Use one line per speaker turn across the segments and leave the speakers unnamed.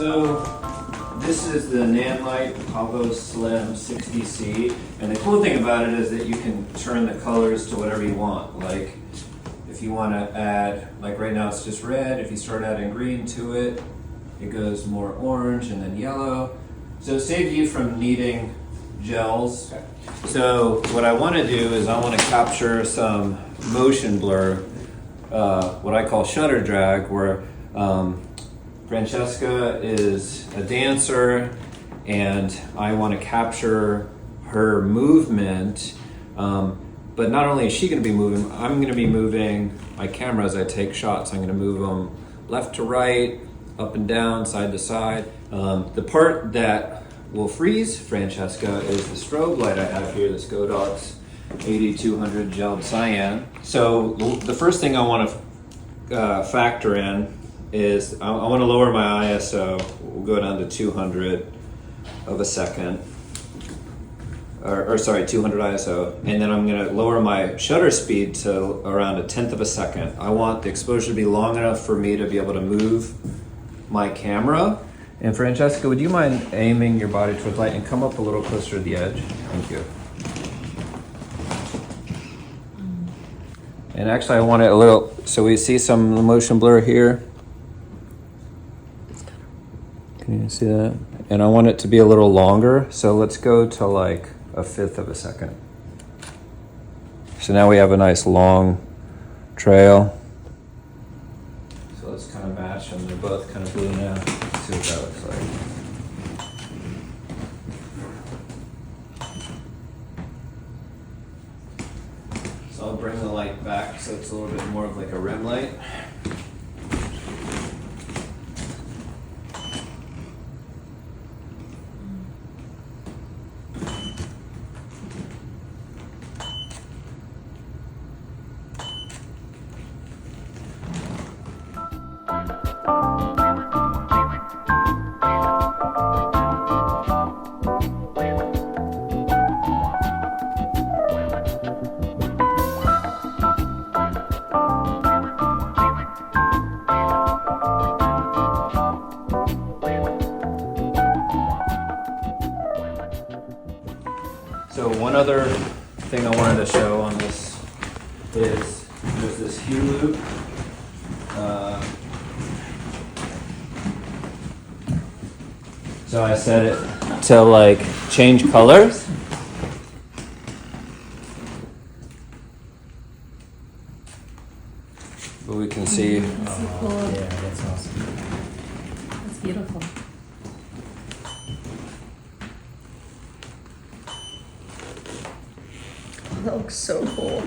So this is the Nanlite PavoSlim 60C, and the cool thing about it is that you can turn the colors to whatever you want. Like if you want to add, like right now it's just red, if you start adding green to it, it goes more orange and then yellow. So it saves you from needing gels. So what I want to do is I want to capture some motion blur, what I call shutter drag, where Francesca is a dancer and I want to capture her movement, but not only is she going to be moving, I'm going to be moving my camera as I take shots. I'm going to move them left to right, up and down, side to side. The part that will freeze Francesca is the strobe light I have here, this Godox 8200 gelled cyan. So the first thing I want to factor in is I want to lower my ISO. We'll go down to 200 of a second, or sorry, 200 ISO, and then I'm going to lower my shutter speed to around 1/10 of a second. I want the exposure to be long enough for me to be able to move my camera. And Francesca, would you mind aiming your body towards light and come up a little closer to the edge? Thank you. And actually I want it a little, so we see some motion blur here. Can you see that? And I want it to be a little longer, so let's go to like 1/5 of a second. So now we have a nice long trail. So let's kind of match them. They're both kind of blue now. Let's see what that looks like. So I'll bring the light back so it's a little bit more of like a rim light. So one other thing I wanted to show on this is there's this hue loop. So I set it to like change colors. But we can see.
That's so cool.
Yeah, that's awesome.
That's beautiful. That looks so cool.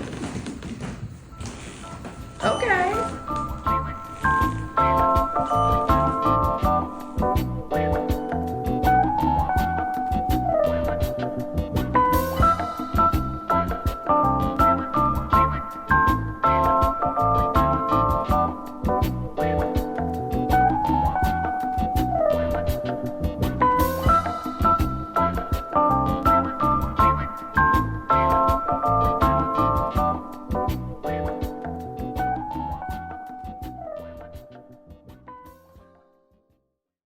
Okay.